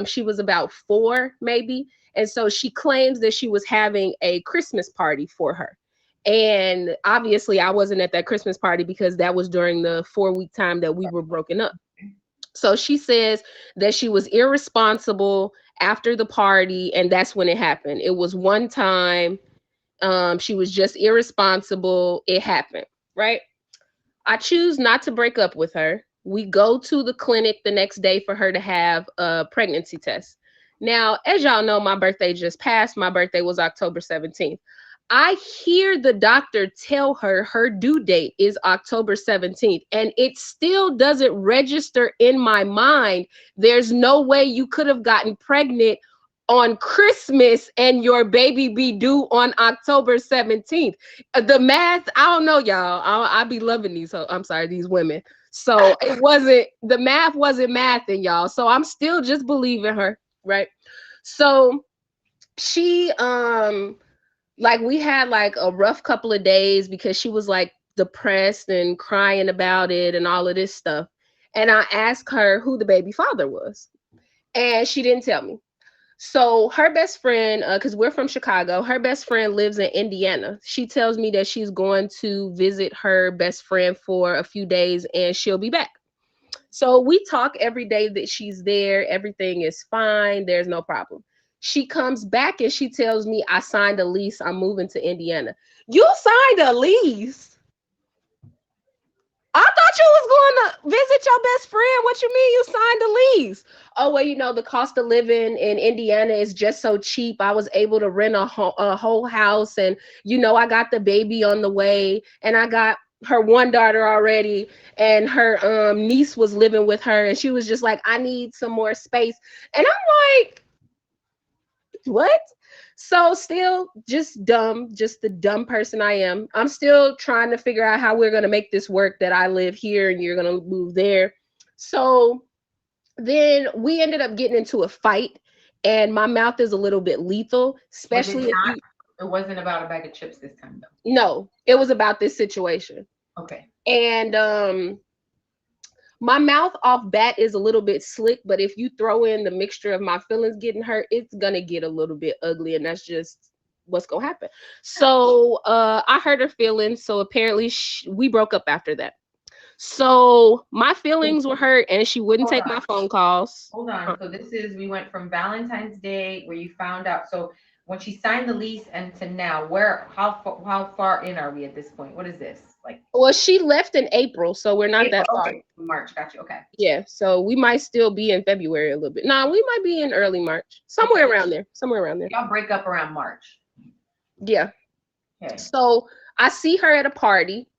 she was about 4 maybe, and so she claims that she was having a Christmas party for her. And obviously I wasn't at that Christmas party because that was during the 4-week time that we were broken up. So she says that she was irresponsible after the party, and that's when it happened. It was one time. She was just irresponsible. It happened, right? I choose not to break up with her. We go to the clinic the next day for her to have a pregnancy test. Now, as y'all know, my birthday just passed. My birthday was October 17th. I hear the doctor tell her her due date is October 17th, and it still doesn't register in my mind. There's no way you could have gotten pregnant on Christmas and your baby be due on October 17th. The math, I don't know, y'all. I be loving these. I'm sorry, these women. So it wasn't, the math wasn't mathing, y'all. So I'm still just believing her, right? So she like we had like a rough couple of days because she was like depressed and crying about it and all of this stuff. And I asked her who the baby father was, and she didn't tell me. So her best friend, because we're from Chicago, her best friend lives in Indiana. She tells me that she's going to visit her best friend for a few days and she'll be back. So we talk every day that she's there. Everything is fine. There's no problem. She comes back and she tells me, I signed a lease. I'm moving to Indiana. You signed a lease? I thought you was going to visit your best friend. What you mean you signed a lease? Oh, well, the cost of living in Indiana is just so cheap. I was able to rent a whole house, and I got the baby on the way, and I got her one daughter already, and her niece was living with her, and she was just like, I need some more space. And I'm like, what? So still just dumb, just the dumb person I am. I'm still trying to figure out how we're going to make this work, that I live here and you're going to move there. So Then we ended up getting into a fight, and my mouth is a little bit lethal, Was it especially if not? you. It wasn't about a bag of chips this time, though. No, it was about this situation. Okay. And my mouth off bat is a little bit slick, but if you throw in the mixture of my feelings getting hurt, it's gonna get a little bit ugly, and that's just what's gonna happen. So I hurt her feelings, so apparently we broke up after that. So my feelings were hurt, and she wouldn't Hold take on. my phone calls. Hold on. So this is we went from Valentine's Day where you found out. So when she signed the lease and to now, where how far in are we at this point? What is this? Like Well, she left in April, so we're not April. that far. Okay. March. Got you. Okay. Yeah, so we might still be in February a little bit. Nah, we might be in early March, somewhere Okay. around there. Somewhere around there. Y'all break up around March. Yeah. Okay. So I see her at a party,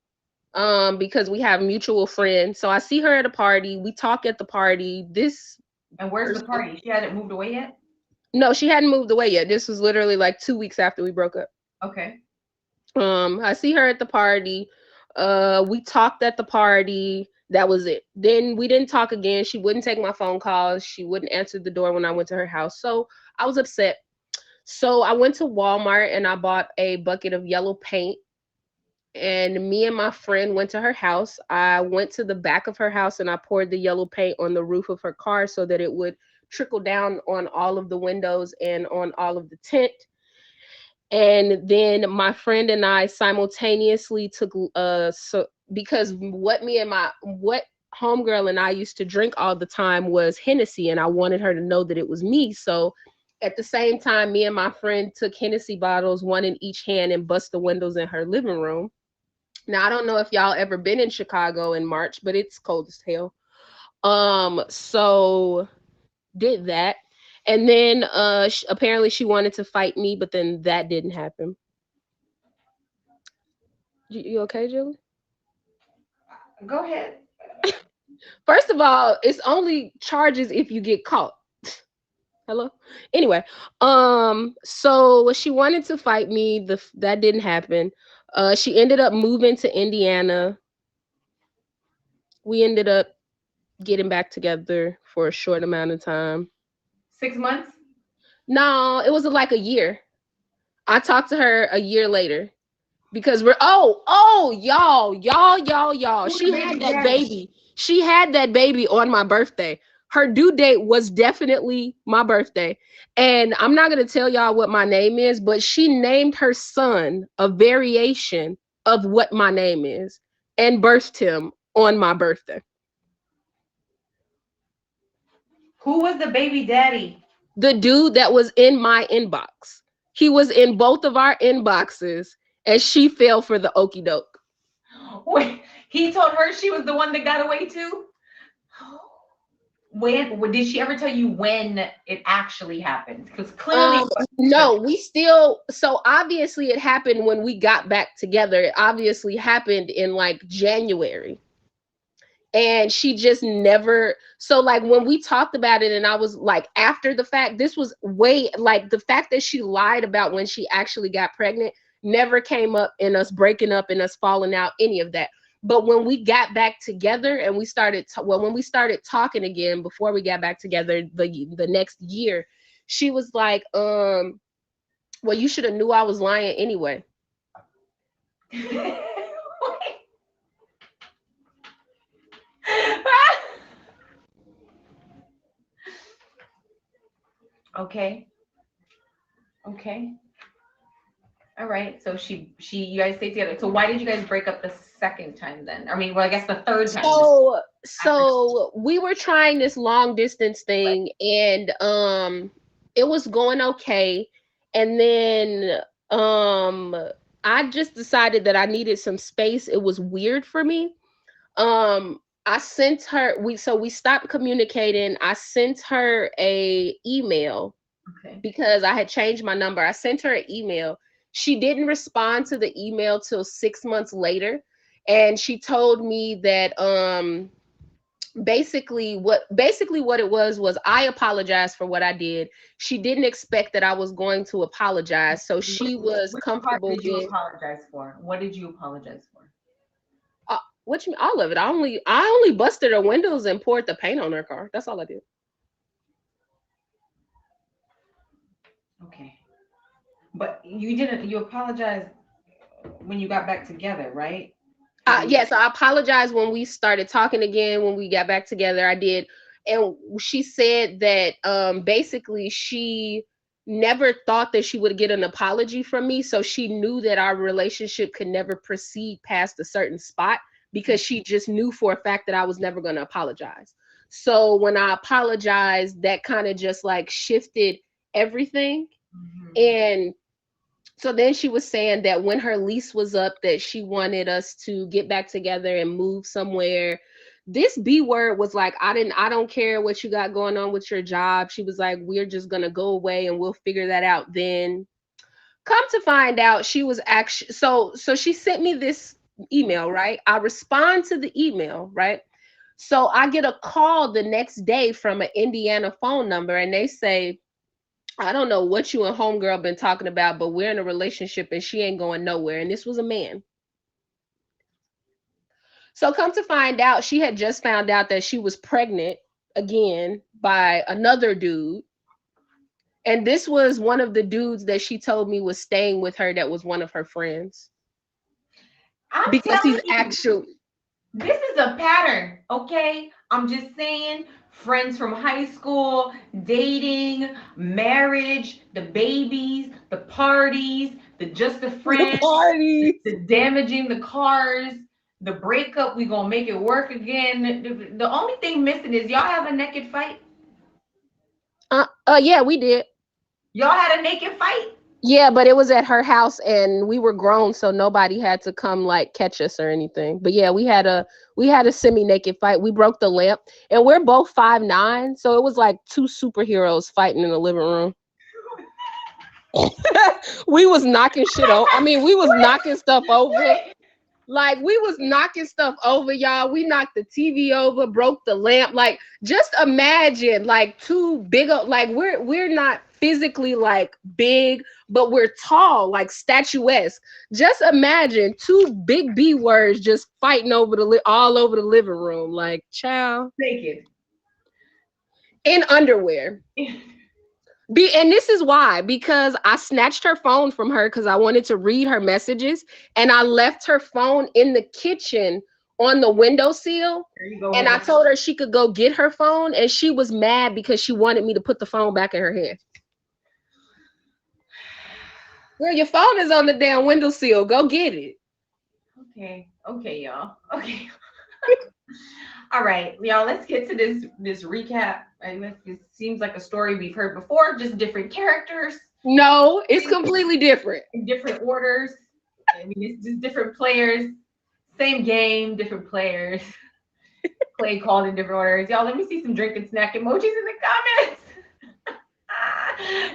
because we have mutual friends. So I see her at a party. We talk at the party. This And where's the person, party? She hadn't moved away yet? no, she hadn't moved away yet. This was literally like 2 weeks after we broke up. Okay. I see her at the party. We talked at the party. That was it. Then we didn't talk again. She wouldn't take my phone calls. She wouldn't answer the door when I went to her house. So I was upset. So I went to Walmart and I bought a bucket of yellow paint. And me and my friend went to her house. I went to the back of her house and I poured the yellow paint on the roof of her car so that it would trickle down on all of the windows and on all of the tint. And then my friend and I simultaneously took so because what homegirl and I used to drink all the time was Hennessy, and I wanted her to know that it was me. So at the same time, me and my friend took Hennessy bottles, one in each hand, and bust the windows in her living room. Now I don't know if y'all ever been in Chicago in March, but it's cold as hell. So did that. And then apparently she wanted to fight me, but then that didn't happen. You okay, Julie? Go ahead. First of all, it's only charges if you get caught. Hello. Anyway, so she wanted to fight me. That didn't happen. She ended up moving to Indiana. We ended up getting back together for a short amount of time. 6 months? No, it was like a year. I talked to her a year later because y'all. Who's the She had baby that daddy? baby. She had that baby on my birthday. Her due date was definitely my birthday. And I'm not going to tell y'all what my name is, but she named her son a variation of what my name is and birthed him on my birthday. Who was the baby daddy? The dude that was in my inbox. He was in both of our inboxes, and she fell for the okey doke. Wait, he told her she was the one that got away too? When did she ever tell you when it actually happened? Because clearly, No, we still, so obviously it happened when we got back together. It obviously happened in like January. And she just never, so like when we talked about it and I was like after the fact, this was way like the fact that she lied about when she actually got pregnant never came up in us breaking up and us falling out, any of that. But when we got back together and we started when we started talking again before we got back together the next year, she was like, well, you should have knew I was lying anyway. Okay. Okay. All right. So you guys stayed together. So why did you guys break up the second time then? I mean, well, I guess the third time. So we were trying this long distance thing, and it was going okay. And then I just decided that I needed some space. It was weird for me. I sent her we stopped communicating. I sent her a email. Okay. Because I had changed my number. I sent her an email. She didn't respond to the email till 6 months later. And she told me that basically what it was I apologized for what I did. She didn't expect that I was going to apologize. So she was Which part comfortable did you with apologize for? What did you apologize for? What you mean? All of it. I only busted her windows and poured the paint on her car. That's all I did. Okay. But you apologized when you got back together, right? Because you, Yes, I apologize when we started talking again. When we got back together, I did, and she said that basically she never thought that she would get an apology from me, so she knew that our relationship could never proceed past a certain spot because she just knew for a fact that I was never going to apologize. So when I apologized, that kind of just like shifted everything. Mhm. And so then she was saying that when her lease was up, that she wanted us to get back together and move somewhere. This B word was like, I don't care what you got going on with your job. She was like, we're just gonna go away and we'll figure that out then. Come to find out, she was actually so she sent me this email, right? I respond to the email, right? So I get a call the next day from an Indiana phone number and they say, I don't know what you and homegirl been talking about, but we're in a relationship and she ain't going nowhere. And this was a man. So come to find out, she had just found out that she was pregnant again by another dude. And this was one of the dudes that she told me was staying with her that was one of her friends. I'm Because he's telling you, actually this is a pattern, okay? I'm just saying, friends from high school, dating, marriage, the babies, the parties, the just a the friend, party. the damaging the cars, the breakup, we gonna make it work again. The only thing missing is y'all have a naked fight. Yeah, we did. Y'all had a naked fight. Yeah, but it was at her house and we were grown, so nobody had to come like catch us or anything. But yeah, we had a semi-naked fight. We broke the lamp and we're both 5'9", so it was like two superheroes fighting in the living room. We was knocking shit over. I mean, we was knocking stuff over. Like we was knocking stuff over, y'all. We knocked the TV over, broke the lamp. Like just imagine, like two big, like we're not physically like big, but we're tall, like statuesque. Just imagine two big B words just fighting over all over the living room, like child Naked. in underwear. And this is why, because I snatched her phone from her because I wanted to read her messages, and I left her phone in the kitchen on the windowsill. There you go, And I Hannah. told her she could go get her phone, and she was mad because she wanted me to put the phone back in her hand. Girl, your phone is on the damn windowsill. Go get it. Okay, okay, y'all. Okay. All right, y'all, let's get to this recap. It seems like a story we've heard before, just different characters No, it's completely different. in different orders. I mean, it's just different players, same game, different players. Play called in different orders. Y'all, let me see some drink and snack emojis in the comments.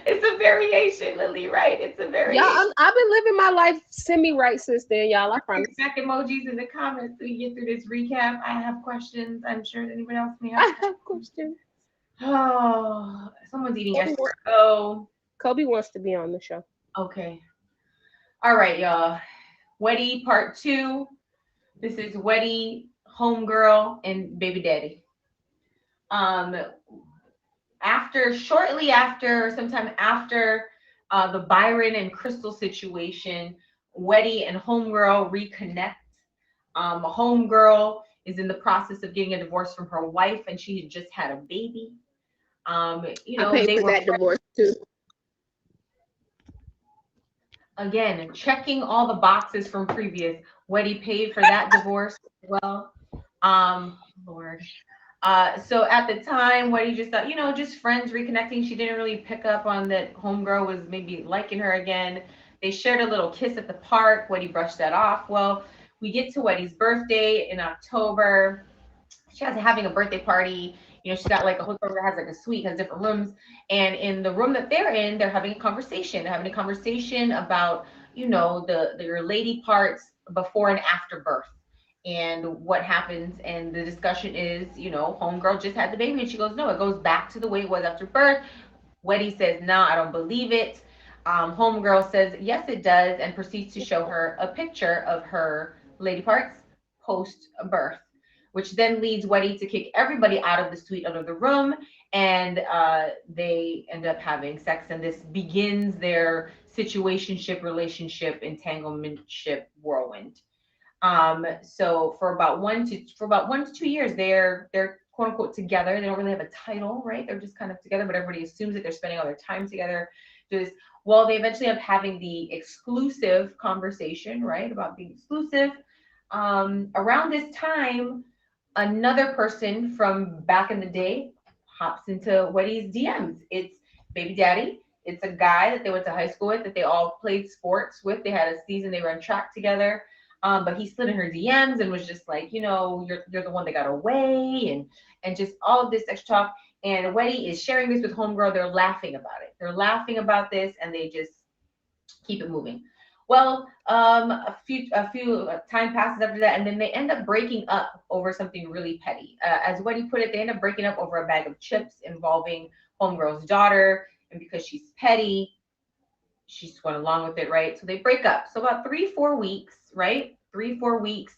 It's a variation, Lily, right? It's a Y'all, variation. I've been living my life semi-right since then, y'all. I promise. Snack emojis in the comments so we get through this recap. I have questions. I'm sure anyone else may have. I have questions. Oh, someone's eating Kobe, escargot. Kobe wants to be on the show. Okay. All right, y'all. Weddy part two. This is Weddy, homegirl, and baby daddy. Um, shortly after, sometime after the Byron and Crystal situation, Weddy and homegirl reconnect. Homegirl is in the process of getting a divorce from her wife, and she had just had a baby. I paid They for were that divorce too. again checking all the boxes from previous. Weddy paid for that divorce as well. Lord. So at the time, Weddy just thought, just friends reconnecting. She didn't really pick up on that homegirl was maybe liking her again. They shared a little kiss at the park. Weddy brushed that off. Well, we get to Weddy's birthday in October. She has having a birthday party. She's got like a hotel that has like a suite, has different rooms. And in the room that they're in, they're having a conversation. They're having a conversation about, your lady parts before and after birth and what happens. And the discussion is, homegirl just had the baby. And she goes, no, it goes back to the way it was after birth. Weddy says, no, I don't believe it. Homegirl says, yes, it does, and proceeds to show her a picture of her lady parts post birth, which then leads Weddy to kick everybody out of the suite, out of the room, and they end up having sex, and this begins their situationship, relationship, entanglementship whirlwind. So for about 1 to 2 years, they're quote unquote together. They don't really have a title, right? They're just kind of together, but everybody assumes that they're spending all their time together. There's Well, they eventually end up having the exclusive conversation, right, about being exclusive. Around this time, another person from back in the day hops into Weddy's DMs. It's baby daddy. It's a guy that they went to high school with, that they all played sports with. They had a season, they ran track together. But he slid in her DMs and was just like, you're the one that got away, and just all of this extra talk. And Weddy is sharing this with Homegirl. They're laughing about it. They're laughing about this, and they just keep it moving. Well, a few time passes after that, and then they end up breaking up over something really petty. As Weddy put it, they end up breaking up over a bag of chips involving Homegirl's daughter, and because she's petty, she just went along with it, right? So they break up. So about 3-4 weeks, right? 3-4 weeks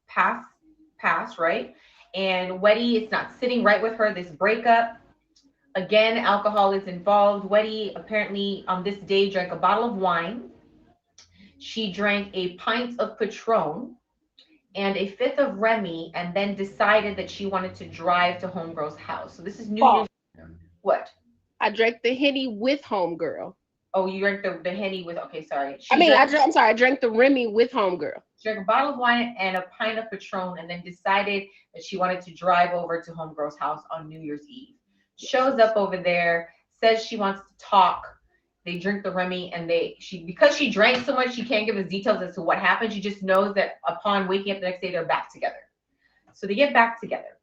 pass, right? And Weddy is not sitting right with her. This breakup. Again, alcohol is involved. Weddy apparently on this day drank a bottle of wine. She drank a pint of Patron and a fifth of Remy, and then decided that she wanted to drive to Homegirl's house. So this is New Year's. What? I drank the Henny with Homegirl. Oh, you drank the Henny with, okay, sorry. I'm sorry, I drank the Remy with Homegirl. She drank a bottle of wine and a pint of Patron, and then decided that she wanted to drive over to Homegirl's house on New Year's Eve. Shows up over there, says she wants to talk. They drink the Remy, and because she drank so much, she can't give us details as to what happened. She just knows that upon waking up the next day, they're back together. So they get back together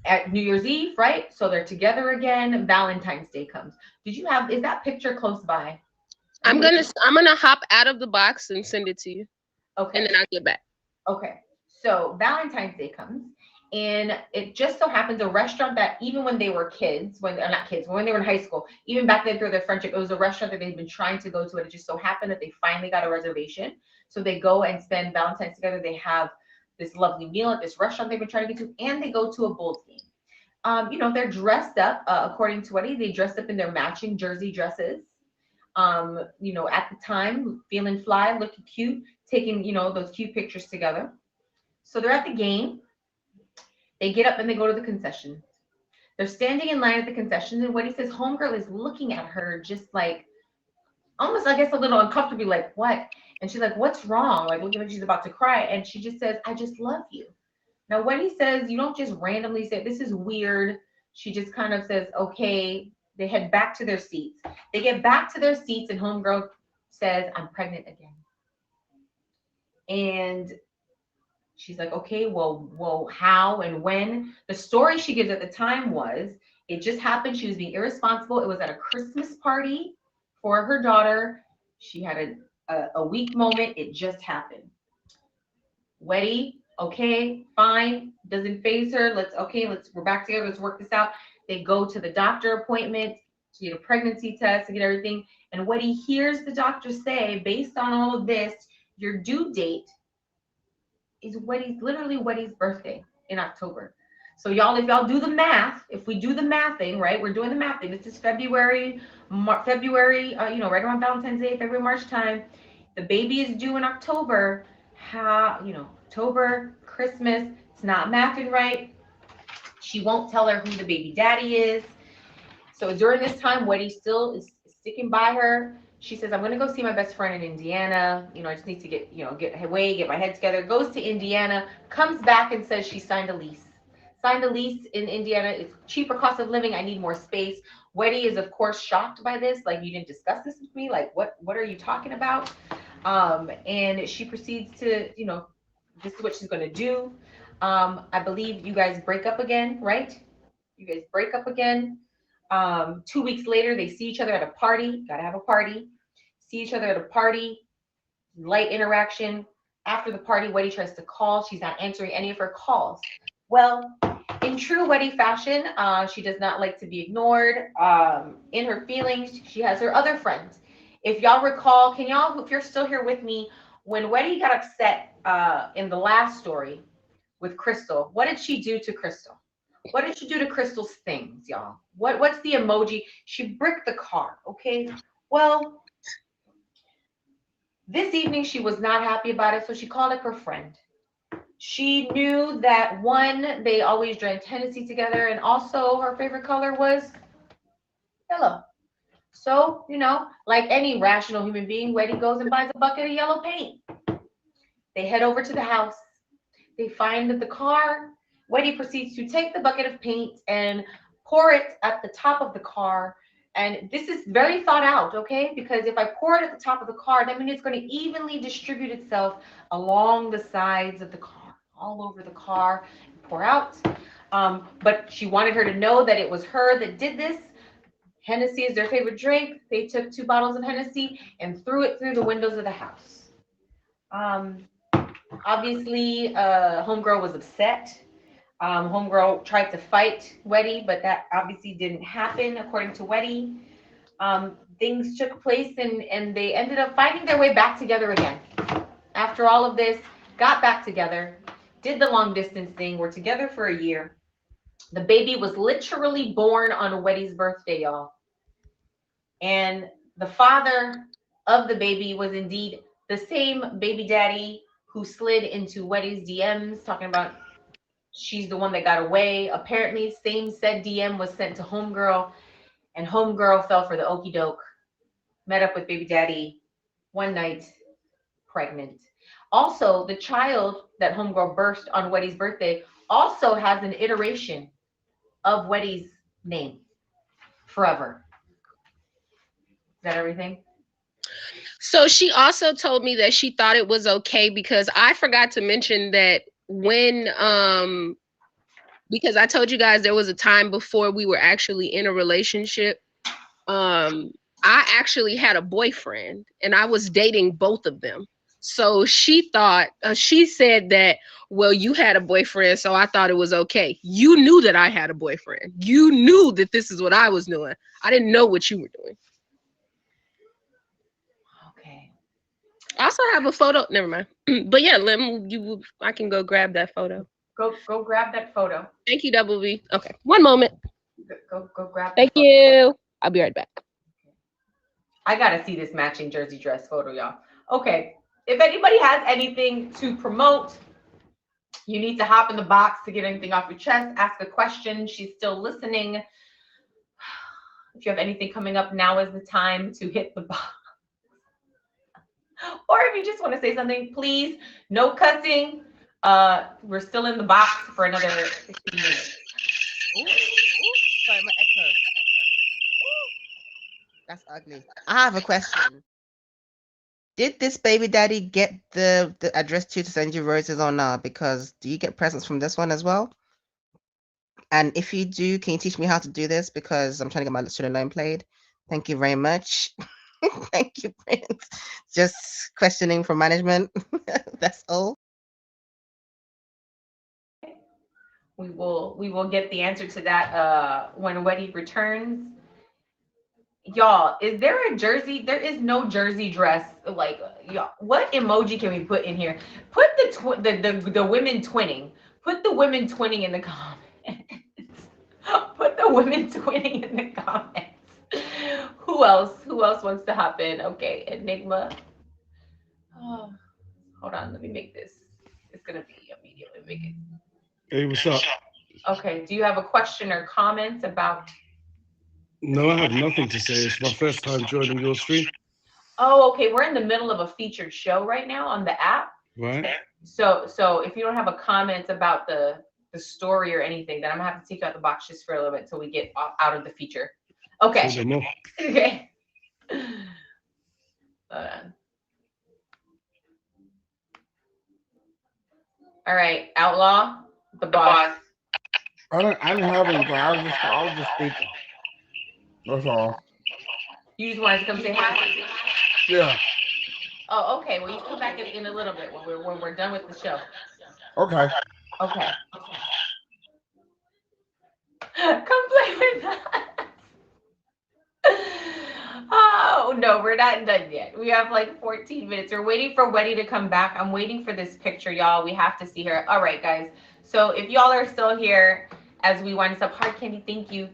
at New Year's Eve, right? So they're together again. Valentine's Day comes. Is that picture close by? I'm gonna hop out of the box and send it to you. Okay. And then I'll get back. Okay. So Valentine's Day comes, and it just so happens a restaurant that even when they were kids, when they were in high school, even back then through their friendship, it was a restaurant that they'd been trying to go to, and it just so happened that they finally got a reservation. So they go and spend Valentine's together. They have this lovely meal at this restaurant they've been trying to get to, and they go to a Bulls game. They're dressed up, according to Weddy, they dressed up in their matching jersey dresses. At the time, feeling fly, looking cute, taking, those cute pictures together. So they're at the game. They get up and they go to the concession. They're standing in line at the concession, and Weddy says Homegirl is looking at her just like, almost, I guess, a little uncomfortably, like, what? And she's like, what's wrong? Like, looking like she's about to cry. And she just says, I just love you. Now, Weddy says, you don't just randomly say, this is weird. She just kind of says, okay. They head back to their seats. They get back to their seats, and Homegirl says, I'm pregnant again. And she's like, okay, well, how and when? The story she gives at the time was, it just happened. She was being irresponsible. It was at a Christmas party for her daughter. She had a weak moment. It just happened. Weddy, okay, fine. Doesn't faze her. We're back together. Let's work this out. They go to the doctor appointment to get a pregnancy test, to get everything. And Weddy hears the doctor say, based on all of this, your due date is Weddy's birthday in October. So y'all, if y'all do the math, if we do the mathing, right, we're doing the mathing. This is February, right around Valentine's Day, February, March time. The baby is due in October. October, Christmas, it's not mathing right. She won't tell her who the baby daddy is. So during this time, Weddy still is sticking by her. She says, I'm going to go see my best friend in Indiana. I just need to get my head together. Goes to Indiana, comes back and says she signed a lease. Signed a lease in Indiana. It's cheaper cost of living. I need more space. Weddy is, of course, shocked by this. Like, you didn't discuss this with me. Like, what are you talking about? And she proceeds to, this is what she's going to do. I believe you guys break up again, right? You guys break up again. 2 weeks later, they see each other at a party. Gotta have a party. See each other at a party. Light interaction. After the party, Weddy tries to call. She's not answering any of her calls. Well, in true Weddy fashion, she does not like to be ignored. In her feelings, she has her other friends. If y'all recall, if you're still here with me, when Wendy got upset in the last story with Crystal, what did she do to Crystal? What did she do to Crystal's things, y'all? What's the emoji? She bricked the car, okay? Well, this evening she was not happy about it, so she called up her friend. She knew that one, they always drank Hennessy together, and also her favorite color was yellow. So, like any rational human being, Wendy goes and buys a bucket of yellow paint. They head over to the house. They find that the car. Wendy proceeds to take the bucket of paint and pour it at the top of the car. And this is very thought out, okay? Because if I pour it at the top of the car, that means it's going to evenly distribute itself along the sides of the car, all over the car, pour out. But she wanted her to know that it was her that did this. Hennessy is their favorite drink. They took 2 bottles of Hennessy and threw it through the windows of the house. Obviously, Homegirl was upset. Homegirl tried to fight Weddy, but that obviously didn't happen according to Weddy. Things took place and they ended up finding their way back together again. After all of this, got back together, did the long distance thing, were together for a year. The baby was literally born on Weddy's birthday, y'all. And the father of the baby was indeed the same baby daddy who slid into Weddy's DMs talking about she's the one that got away. Apparently, same said DM was sent to Homegirl, and Homegirl fell for the okey doke, met up with baby daddy one night, pregnant. Also, the child that Homegirl birthed on Weddy's birthday also has an iteration of Weddy's name, Forever. Is that everything? So she also told me that she thought it was okay because I forgot to mention that when because I told you guys there was a time before we were actually in a relationship. I actually had a boyfriend and I was dating both of them. So she thought she said that, well, you had a boyfriend, so I thought it was okay. You knew that I had a boyfriend. You knew that this is what I was doing. I didn't know what you were doing. Okay. I also have a photo. Never mind. But yeah, I can go grab that photo. Go grab that photo. Thank you, Double V. Okay, one moment. Go grab. Thank you. I'll be right back. I gotta see this matching jersey dress photo, y'all. Okay, if anybody has anything to promote, you need to hop in the box to get anything off your chest. Ask a question. She's still listening. If you have anything coming up, now is the time to hit the box. Or if you just want to say something, please, no cussing. We're still in the box for another 15 minutes. Ooh, sorry, my echo. Ooh, that's ugly. I have a question. Did this baby daddy get the address to send you roses or not? Because do you get presents from this one as well? And if you do, can you teach me how to do this? Because I'm trying to get my student loan paid. Thank you very much. Thank you, Prince. Just questioning from management. That's all. We will get the answer to that when Weddy returns. Y'all, is there a jersey? There is no jersey dress. Like, y'all, what emoji can we put in here? Put the women twinning. Put the women twinning in the comments. Put the women twinning in the comments. Who else? Who else wants to hop in? Okay, Enigma. Oh, hold on, let me make this. It's gonna be immediately make it. Hey, what's up? Okay, do you have a question or comment about? No, I have nothing to say. It's my first time joining your stream. Oh, okay. We're in the middle of a featured show right now on the app. Right. So if you don't have a comment about the story or anything, then I'm gonna have to take you out the box just for a little bit until we get out of the feature. Okay. Okay. Hold on. All right, Outlaw, the boss. I didn't have anything. I was just speaking. That's all. You just wanted to come say hi? Yeah. Oh, okay. Well, you come back in a little bit when we're done with the show. Okay. Okay. Come play with us. No, we're not done yet. We have like 14 minutes. We're waiting for Wendy to come back. I'm waiting for this picture, y'all. We have to see her. All right, guys. So if y'all are still here as we wind this up, Hard Candy, thank you.